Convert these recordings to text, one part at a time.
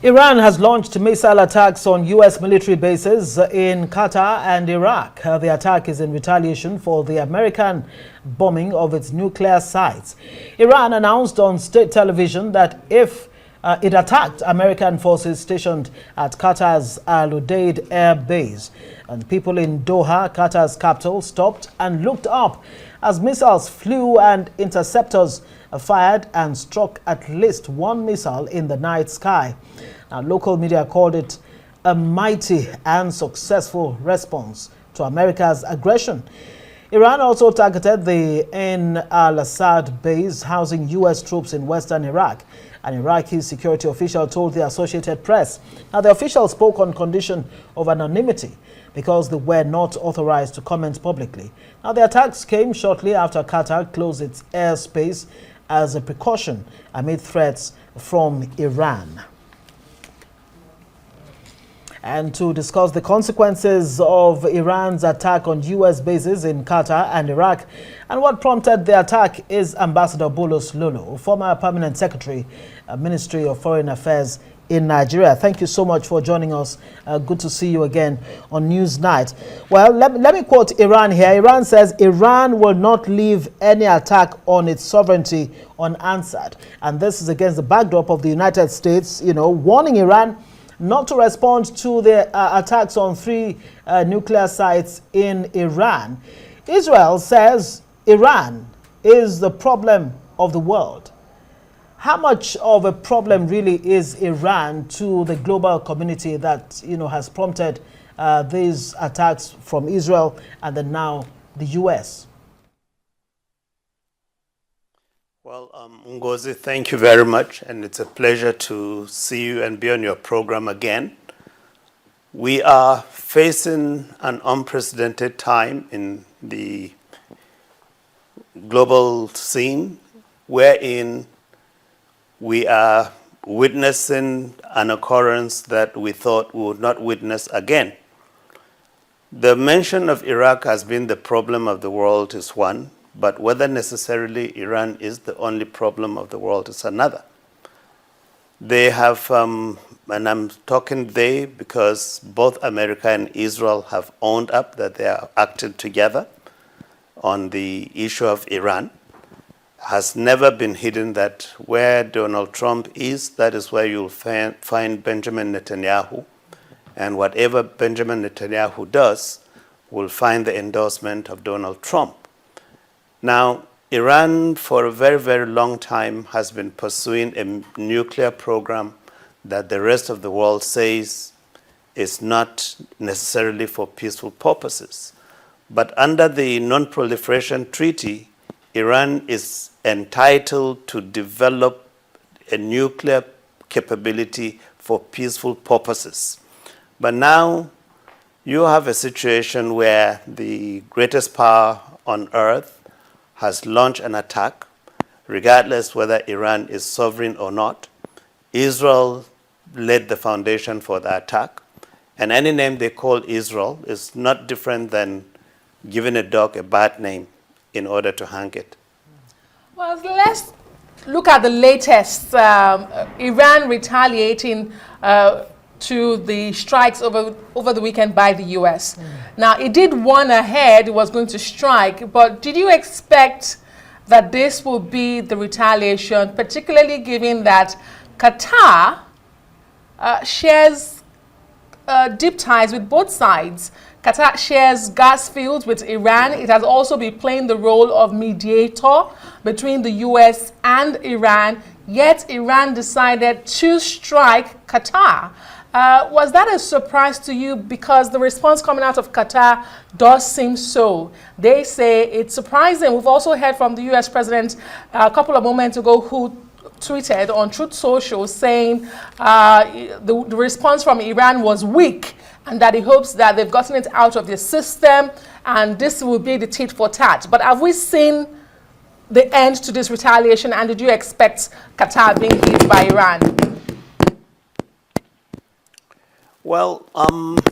Iran has launched missile attacks on U.S. military bases in Qatar and Iraq. The attack is in retaliation for the American bombing of its nuclear sites. Iran announced on state television that if it attacked American forces stationed at Qatar's Al Udeid air base, and people in Doha, Qatar's capital, stopped and looked up as missiles flew and interceptors fired and struck at least one missile in the night sky. Now, local media called it a mighty and successful response to America's aggression. Iran also targeted the Ain al-Assad base housing U.S. troops in western Iraq. An Iraqi security official told the Associated Press. Now, the official spoke on condition of anonymity because they were not authorized to comment publicly. Now, the attacks came shortly after Qatar closed its airspace as a precaution amid threats from Iran. And to discuss the consequences of Iran's attack on U.S. bases in Qatar and Iraq and what prompted the attack is Ambassador Bulus Lolo, former Permanent Secretary, Ministry of Foreign Affairs in Nigeria. Thank you so much for joining us. Good to see you again on Newsnight. Well, let me quote Iran here. Iran says Iran will not leave any attack on its sovereignty unanswered. And this is against the backdrop of the United States, warning Iran not to respond to the attacks on three nuclear sites in Iran. Israel says Iran is the problem of the world. How much of a problem really is Iran to the global community that has prompted these attacks from Israel and then now the U.S.? Well, Ngozi, thank you very much, and it's a pleasure to see you and be on your program again. We are facing an unprecedented time in the global scene, wherein we are witnessing an occurrence that we thought we would not witness again. The mention of Iraq has been the problem of the world is one, but whether necessarily Iran is the only problem of the world is another. They have, and I'm talking they because both America and Israel have owned up that they are acting together on the issue of Iran. Has never been hidden that where Donald Trump is, that is where you'll find Benjamin Netanyahu. And whatever Benjamin Netanyahu does will find the endorsement of Donald Trump. Now, Iran, for a very, very long time, has been pursuing a nuclear program that the rest of the world says is not necessarily for peaceful purposes. But under the Non-Proliferation Treaty, Iran is entitled to develop a nuclear capability for peaceful purposes. But now you have a situation where the greatest power on earth has launched an attack, regardless whether Iran is sovereign or not. Israel laid the foundation for the attack, and any name they call Israel is not different than giving a dog a bad name in order to hang it. Well, let's look at the latest, Iran retaliating to the strikes over the weekend by the U.S. Now, it did warn ahead it was going to strike, but did you expect that this will be the retaliation, particularly given that Qatar shares deep ties with both sides? Qatar shares gas fields with Iran. It has also been playing the role of mediator between the U.S. and Iran, yet Iran decided to strike Qatar. Was that a surprise to you? Because the response coming out of Qatar does seem so. They say it's surprising. We've also heard from the U.S. president a couple of moments ago who tweeted on Truth Social saying the response from Iran was weak and that he hopes that they've gotten it out of the system and this will be the tit for tat. But have we seen the end to this retaliation, and did you expect Qatar being hit by Iran? Well,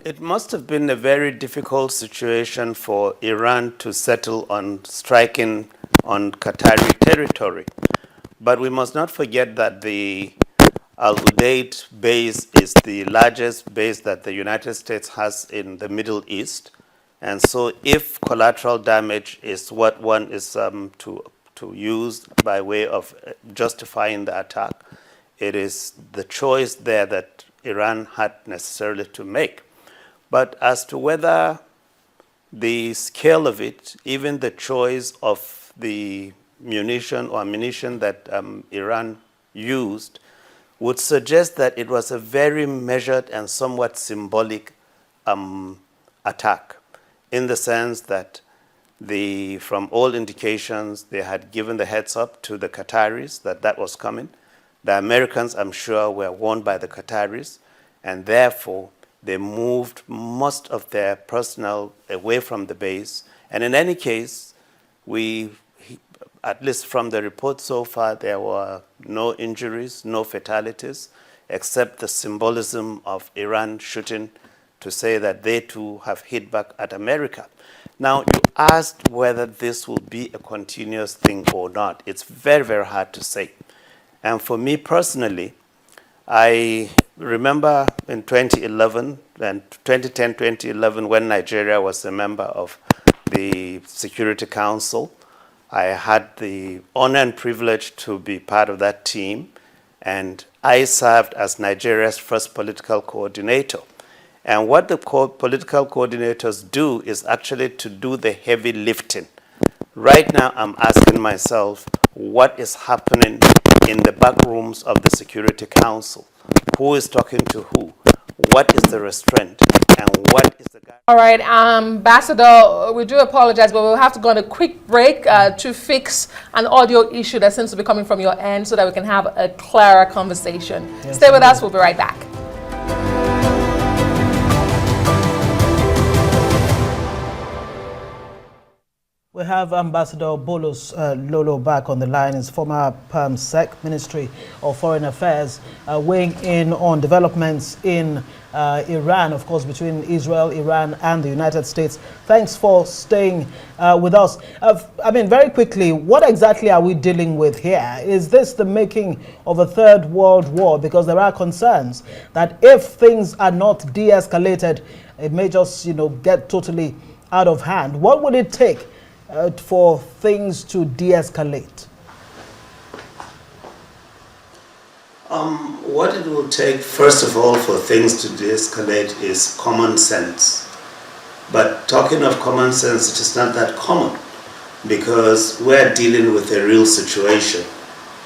it must have been a very difficult situation for Iran to settle on striking on Qatari territory. But we must not forget that the Al Udeid base is the largest base that the United States has in the Middle East. And so if collateral damage is what one is to use by way of justifying the attack, it is the choice there that Iran had necessarily to make. But as to whether the scale of it, even the choice of the munition or ammunition that Iran used, would suggest that it was a very measured and somewhat symbolic attack, in the sense that from all indications, they had given the heads up to the Qataris that that was coming. The Americans, I'm sure, were warned by the Qataris, and therefore they moved most of their personnel away from the base. And in any case, at least from the report so far, there were no injuries, no fatalities, except the symbolism of Iran shooting to say that they too have hit back at America. Now, you asked whether this will be a continuous thing or not. It's very, very hard to say. And for me personally, I remember in 2011, and 2010, 2011, when Nigeria was a member of the Security Council, I had the honor and privilege to be part of that team, and I served as Nigeria's first political coordinator. And what the political coordinators do is actually to do the heavy lifting. Right now, I'm asking myself, what is happening in the back rooms of the Security Council? Who is talking to who? What is the restraint? And what is the... All right, Ambassador, we do apologize, but we'll have to go on a quick break to fix an audio issue that seems to be coming from your end so that we can have a clearer conversation. Yes, stay with us, we'll be right back. We have Ambassador Bulus Lolo back on the line. His former PERM-SEC, Ministry of Foreign Affairs, weighing in on developments in Iran, of course, between Israel, Iran, and the United States. Thanks for staying with us. I mean, very quickly, what exactly are we dealing with here? Is this the making of a third world war? Because there are concerns that if things are not de-escalated, it may just, get totally out of hand. What would it take for things to de-escalate? What it will take, first of all, for things to de-escalate is common sense. But talking of common sense, it is not that common, because we're dealing with a real situation.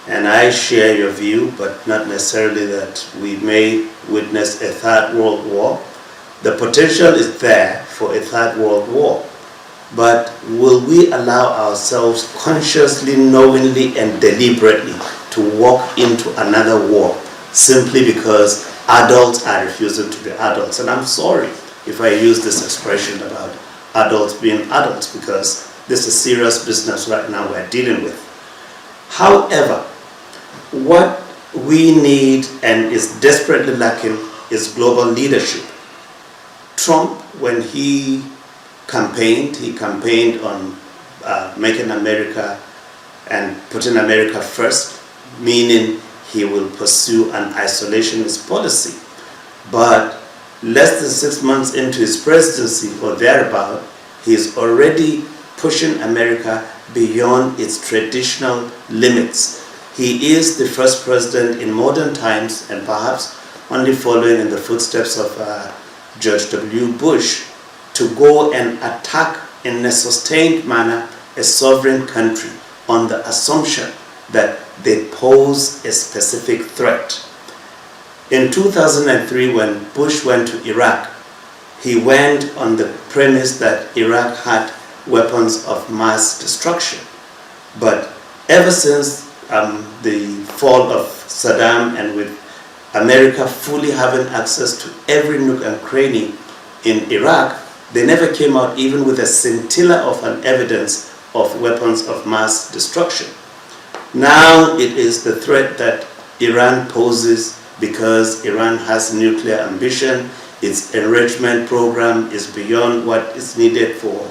And I share your view, but not necessarily that we may witness a third world war. The potential is there for a third world war. But will we allow ourselves consciously, knowingly, and deliberately to walk into another war simply because adults are refusing to be adults? And I'm sorry if I use this expression about adults being adults, because this is serious business right now we're dealing with. However, what we need and is desperately lacking is global leadership. Trump, when he campaigned on making America and putting America first, meaning he will pursue an isolationist policy. But less than 6 months into his presidency or thereabout, he is already pushing America beyond its traditional limits. He is the first president in modern times, and perhaps only following in the footsteps of George W. Bush, to go and attack in a sustained manner a sovereign country on the assumption that they pose a specific threat. In 2003, when Bush went to Iraq, he went on the premise that Iraq had weapons of mass destruction. But ever since the fall of Saddam, and with America fully having access to every nook and cranny in Iraq, they never came out even with a scintilla of an evidence of weapons of mass destruction. Now it is the threat that Iran poses because Iran has nuclear ambition. Its enrichment program is beyond what is needed for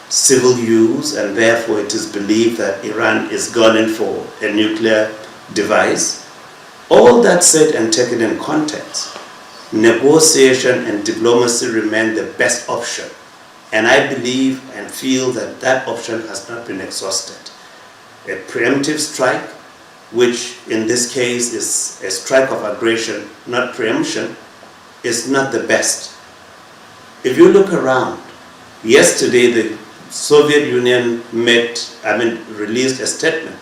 civil use, and therefore it is believed that Iran is gunning for a nuclear device. All that said and taken in context, negotiation and diplomacy remain the best option. And I believe and feel that that option has not been exhausted. A preemptive strike, which in this case is a strike of aggression, not preemption, is not the best. If you look around, yesterday the Soviet Union released a statement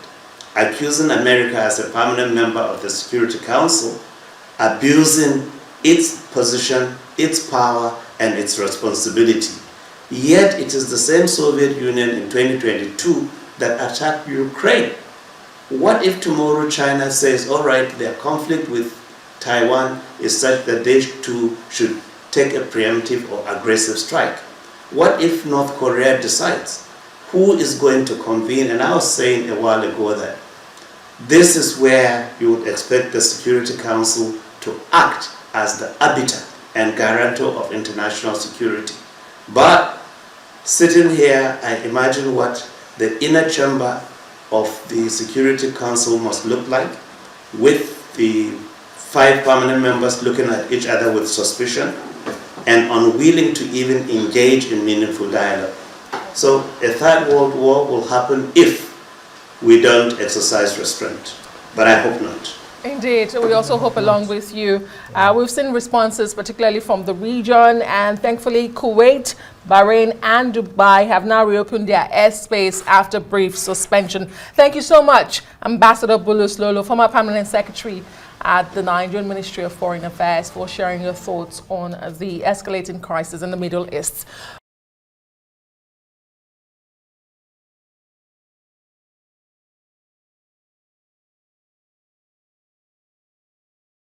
accusing America as a permanent member of the Security Council, abusing its position, its power, and its responsibility. Yet it is the same Soviet Union in 2022 that attacked Ukraine. What if tomorrow China says, all right, their conflict with Taiwan is such that they too should take a preemptive or aggressive strike? What if North Korea decides? Who is going to convene? And I was saying a while ago that this is where you would expect the Security Council to act as the arbiter and guarantor of international security. But sitting here, I imagine what the inner chamber of the Security Council must look like, with the 5 permanent members looking at each other with suspicion and unwilling to even engage in meaningful dialogue. So a third world war will happen if we don't exercise restraint, but I hope not. Indeed, we also hope along with you. We've seen responses, particularly from the region, and thankfully Kuwait, Bahrain and Dubai have now reopened their airspace after brief suspension. Thank you so much, Ambassador Bulus Lolo, former Permanent Secretary at the Nigerian Ministry of Foreign Affairs, for sharing your thoughts on the escalating crisis in the Middle East.